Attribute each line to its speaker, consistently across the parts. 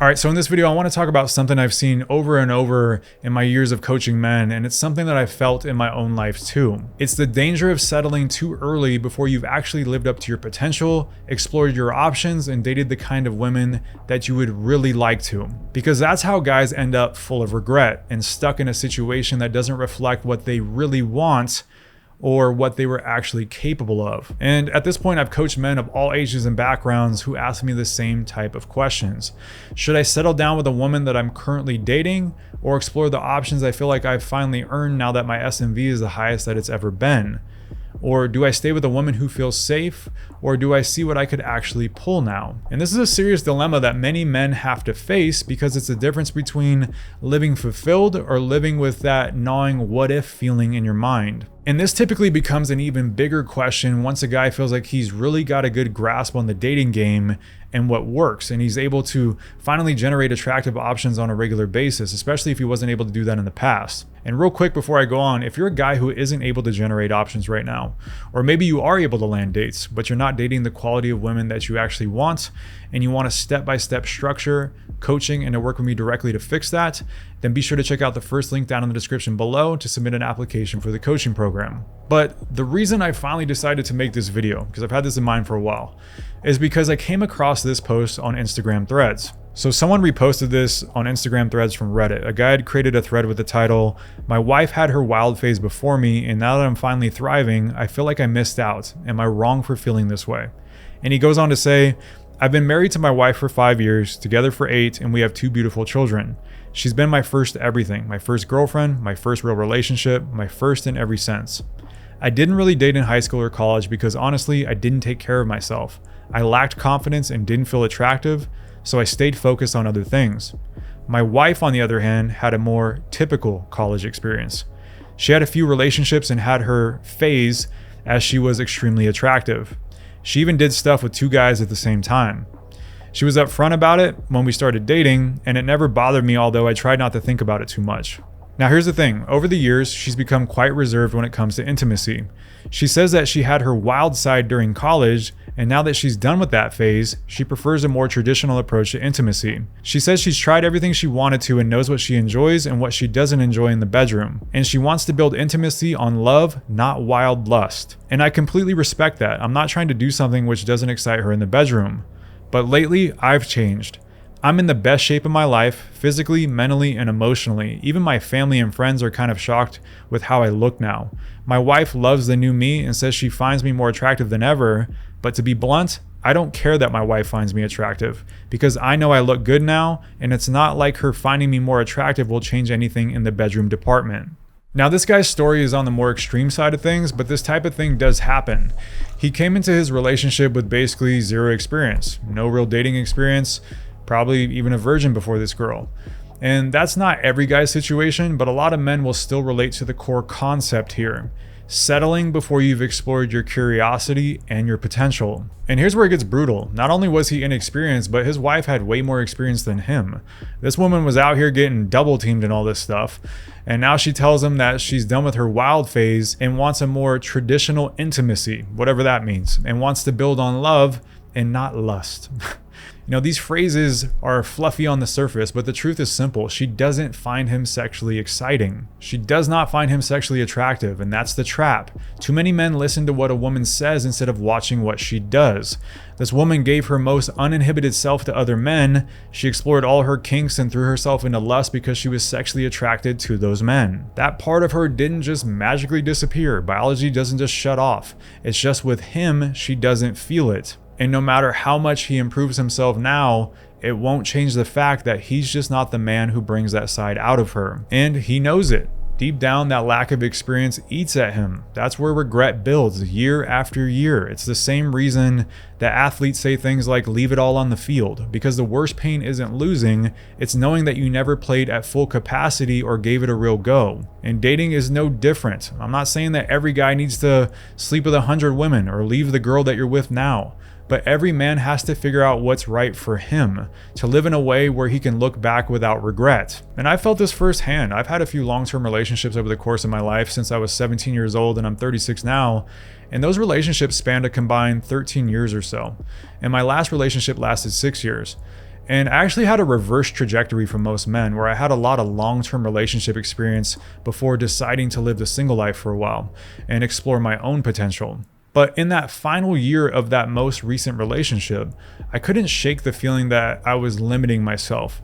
Speaker 1: All right, so in this video, I want to talk about something I've seen over and over in my years of coaching men, and it's something that I've felt in my own life too. It's the danger of settling too early before you've actually lived up to your potential, explored your options, and dated the kind of women that you would really like to. Because that's how guys end up full of regret and stuck in a situation that doesn't reflect what they really want or what they were actually capable of. And at this point, I've coached men of all ages and backgrounds who ask me the same type of questions. Should I settle down with a woman that I'm currently dating, or explore the options I feel like I've finally earned now that my SMV is the highest that it's ever been? Or do I stay with a woman who feels safe, or do I see what I could actually pull now? And this is a serious dilemma that many men have to face, because it's the difference between living fulfilled or living with that gnawing what if feeling in your mind. And this typically becomes an even bigger question once a guy feels like he's really got a good grasp on the dating game and what works, and he's able to finally generate attractive options on a regular basis, especially if he wasn't able to do that in the past. And real quick before I go on, if you're a guy who isn't able to generate options right now, or maybe you are able to land dates, but you're not dating the quality of women that you actually want, and you want a step-by-step structure, coaching, and to work with me directly to fix that, then be sure to check out the first link down in the description below to submit an application for the coaching program. But the reason I finally decided to make this video, because I've had this in mind for a while, is because I came across this post on Instagram Threads. So someone reposted this on Instagram Threads from Reddit. A guy had created a thread with the title, "My wife had her wild phase before me, and now that I'm finally thriving, I feel like I missed out. Am I wrong for feeling this way?" And he goes on to say, "I've been married to my wife for 5 years, together for 8, and we have 2 beautiful children. She's been my first everything, my first girlfriend, my first real relationship, my first in every sense. I didn't really date in high school or college because honestly, I didn't take care of myself. I lacked confidence and didn't feel attractive, so I stayed focused on other things. My wife, on the other hand, had a more typical college experience. She had a few relationships and had her phase as she was extremely attractive. She even did stuff with 2 guys at the same time. She was upfront about it when we started dating, and it never bothered me, although I tried not to think about it too much. Now here's the thing, over the years, she's become quite reserved when it comes to intimacy. She says that she had her wild side during college, and now that she's done with that phase, she prefers a more traditional approach to intimacy. She says she's tried everything she wanted to and knows what she enjoys and what she doesn't enjoy in the bedroom. And she wants to build intimacy on love, not wild lust. And I completely respect that. I'm not trying to do something which doesn't excite her in the bedroom. But lately, I've changed. I'm in the best shape of my life, physically, mentally, and emotionally. Even my family and friends are kind of shocked with how I look now. My wife loves the new me and says she finds me more attractive than ever, but to be blunt, I don't care that my wife finds me attractive, because I know I look good now, and it's not like her finding me more attractive will change anything in the bedroom department." Now, this guy's story is on the more extreme side of things, but this type of thing does happen. He came into his relationship with basically zero experience, no real dating experience, probably even a virgin before this girl. And that's not every guy's situation, but a lot of men will still relate to the core concept here. Settling before you've explored your curiosity and your potential. And here's where it gets brutal. Not only was he inexperienced, but his wife had way more experience than him. This woman was out here getting double teamed and all this stuff. And now she tells him that she's done with her wild phase and wants a more traditional intimacy, whatever that means, and wants to build on love and not lust. You know, these phrases are fluffy on the surface, but the truth is simple. She doesn't find him sexually exciting. She does not find him sexually attractive, and that's the trap. Too many men listen to what a woman says instead of watching what she does. This woman gave her most uninhibited self to other men. She explored all her kinks and threw herself into lust because she was sexually attracted to those men. That part of her didn't just magically disappear. Biology doesn't just shut off. It's just with him, she doesn't feel it. And no matter how much he improves himself now, it won't change the fact that he's just not the man who brings that side out of her. And he knows it. Deep down, that lack of experience eats at him. That's where regret builds year after year. It's the same reason that athletes say things like leave it all on the field, because the worst pain isn't losing, it's knowing that you never played at full capacity or gave it a real go. And dating is no different. I'm not saying that every guy needs to sleep with 100 women or leave the girl that you're with now. But every man has to figure out what's right for him, to live in a way where he can look back without regret. And I felt this firsthand. I've had a few long-term relationships over the course of my life since I was 17 years old, and I'm 36 now. And those relationships spanned a combined 13 years or so. And my last relationship lasted 6 years. And I actually had a reverse trajectory from most men, where I had a lot of long-term relationship experience before deciding to live the single life for a while and explore my own potential. But in that final year of that most recent relationship, I couldn't shake the feeling that I was limiting myself.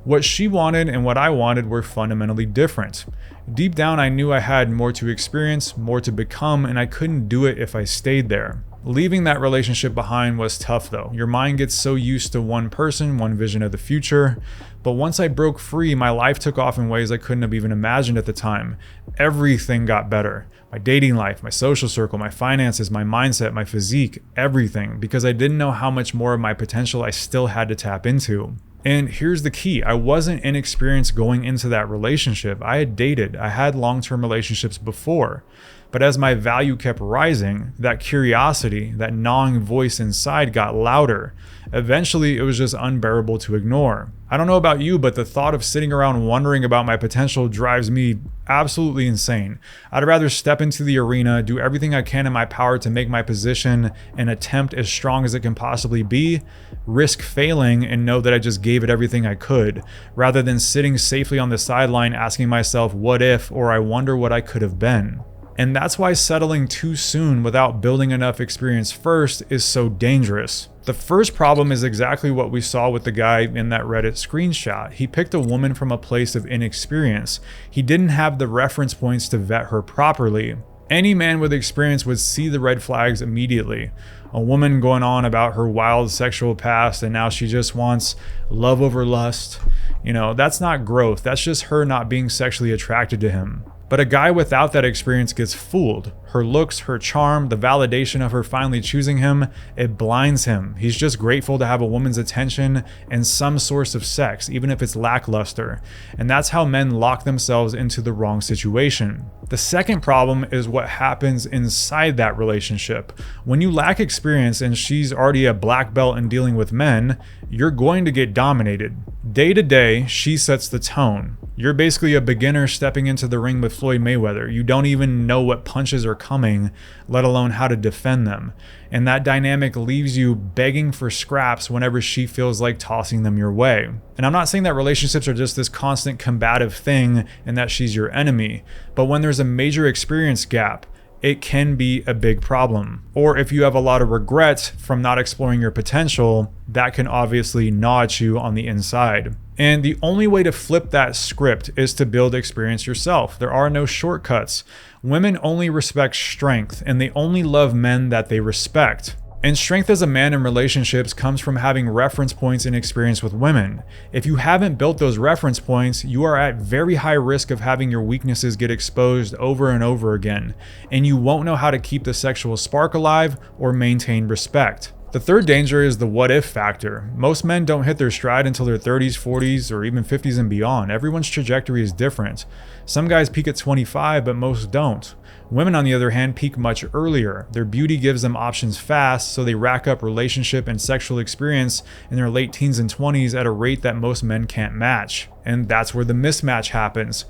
Speaker 1: What she wanted and what I wanted were fundamentally different. Deep down, I knew I had more to experience, more to become, and I couldn't do it if I stayed there. Leaving that relationship behind was tough though. Your mind gets so used to one person, one vision of the future. But once I broke free, my life took off in ways I couldn't have even imagined at the time. Everything got better. My dating life, my social circle, my finances, my mindset, my physique, everything, because I didn't know how much more of my potential I still had to tap into. And here's the key. I wasn't inexperienced going into that relationship. I had dated, I had long-term relationships before. But as my value kept rising, that curiosity, that gnawing voice inside got louder. Eventually, it was just unbearable to ignore. I don't know about you, but the thought of sitting around wondering about my potential drives me absolutely insane. I'd rather step into the arena, do everything I can in my power to make my position and attempt as strong as it can possibly be, risk failing and know that I just gave it everything I could, rather than sitting safely on the sideline asking myself what if, or I wonder what I could have been. And that's why settling too soon without building enough experience first is so dangerous. The first problem is exactly what we saw with the guy in that Reddit screenshot. He picked a woman from a place of inexperience. He didn't have the reference points to vet her properly. Any man with experience would see the red flags immediately. A woman going on about her wild sexual past and now she just wants love over lust. That's not growth. That's just her not being sexually attracted to him. But a guy without that experience gets fooled. Her looks, her charm, the validation of her finally choosing him, it blinds him. He's just grateful to have a woman's attention and some source of sex, even if it's lackluster. And that's how men lock themselves into the wrong situation. The second problem is what happens inside that relationship. When you lack experience and she's already a black belt in dealing with men, you're going to get dominated. Day to day, she sets the tone. You're basically a beginner stepping into the ring with Floyd Mayweather. You don't even know what punches are coming, let alone how to defend them. And that dynamic leaves you begging for scraps whenever she feels like tossing them your way. And I'm not saying that relationships are just this constant combative thing and that she's your enemy, but when there's a major experience gap, it can be a big problem. Or if you have a lot of regret from not exploring your potential, that can obviously gnaw at you on the inside. And the only way to flip that script is to build experience yourself. There are no shortcuts. Women only respect strength, and they only love men that they respect. And strength as a man in relationships comes from having reference points and experience with women. If you haven't built those reference points, you are at very high risk of having your weaknesses get exposed over and over again, and you won't know how to keep the sexual spark alive or maintain respect. The third danger is the what if factor. Most men don't hit their stride until their 30s, 40s, or even 50s and beyond. Everyone's trajectory is different. Some guys peak at 25, but most don't. Women, on the other hand, peak much earlier. Their beauty gives them options fast, so they rack up relationship and sexual experience in their late teens and 20s at a rate that most men can't match. And that's where the mismatch happens.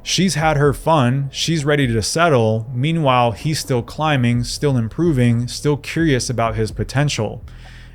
Speaker 1: She's had her fun, she's ready to settle, meanwhile he's still climbing, still improving, still curious about his potential.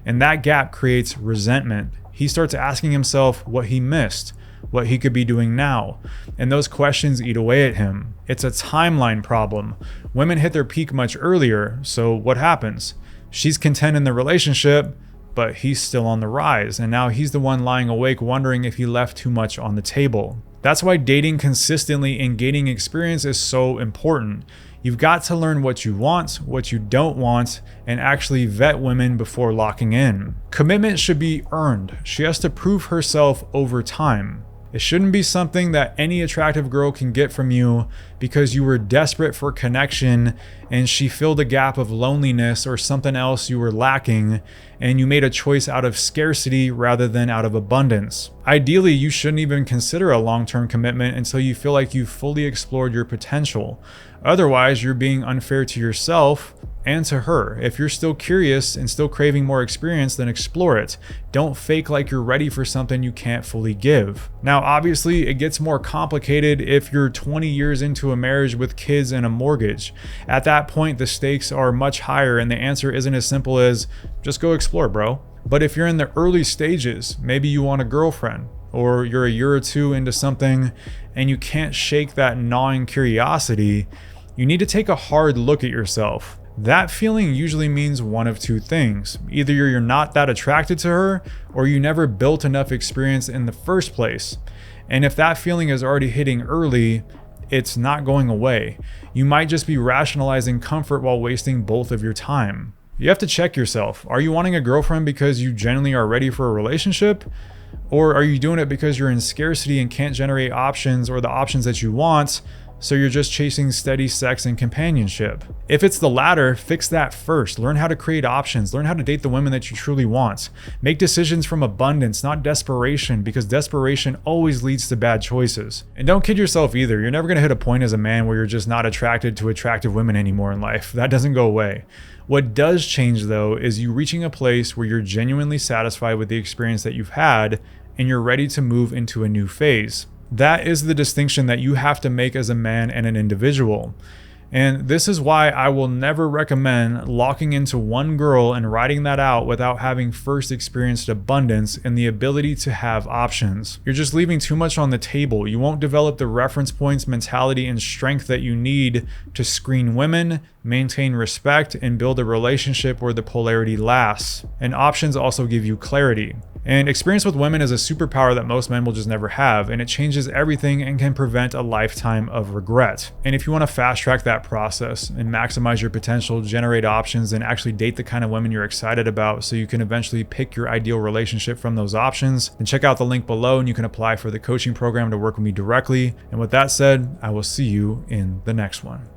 Speaker 1: And that gap creates resentment. He starts asking himself what he missed, what he could be doing now, and those questions eat away at him. It's a timeline problem. Women hit their peak much earlier, so what happens? She's content in the relationship, but he's still on the rise, and now he's the one lying awake wondering if he left too much on the table. That's why dating consistently and gaining experience is so important. You've got to learn what you want, what you don't want, and actually vet women before locking in. Commitment should be earned. She has to prove herself over time. It shouldn't be something that any attractive girl can get from you because you were desperate for connection and she filled a gap of loneliness or something else you were lacking, and you made a choice out of scarcity rather than out of abundance. Ideally, you shouldn't even consider a long-term commitment until you feel like you've fully explored your potential. Otherwise, you're being unfair to yourself and to her. If you're still curious and still craving more experience, then explore it. Don't fake like you're ready for something you can't fully give. Now, obviously, it gets more complicated if you're 20 years into a marriage with kids and a mortgage. At that point, the stakes are much higher, and the answer isn't as simple as just go explore, bro. But if you're in the early stages, maybe you want a girlfriend, or you're a year or two into something and you can't shake that gnawing curiosity, you need to take a hard look at yourself. That feeling usually means one of two things. Either you're not that attracted to her, or you never built enough experience in the first place. And if that feeling is already hitting early, it's not going away. You might just be rationalizing comfort while wasting both of your time. You have to check yourself. Are you wanting a girlfriend because you genuinely are ready for a relationship? Or are you doing it because you're in scarcity and can't generate options or the options that you want, so you're just chasing steady sex and companionship? If it's the latter, fix that first. Learn how to create options. Learn how to date the women that you truly want. Make decisions from abundance, not desperation, because desperation always leads to bad choices. And don't kid yourself either. You're never going to hit a point as a man where you're just not attracted to attractive women anymore in life. That doesn't go away. What does change though is you reaching a place where you're genuinely satisfied with the experience that you've had and you're ready to move into a new phase. That is the distinction that you have to make as a man and an individual. And this is why I will never recommend locking into one girl and riding that out without having first experienced abundance and the ability to have options. You're just leaving too much on the table. You won't develop the reference points, mentality, and strength that you need to screen women, maintain respect, and build a relationship where the polarity lasts. And options also give you clarity. And experience with women is a superpower that most men will just never have, and it changes everything and can prevent a lifetime of regret. And if you want to fast track that process and maximize your potential, generate options, and actually date the kind of women you're excited about so you can eventually pick your ideal relationship from those options, then check out the link below and you can apply for the coaching program to work with me directly. And with that said, I will see you in the next one.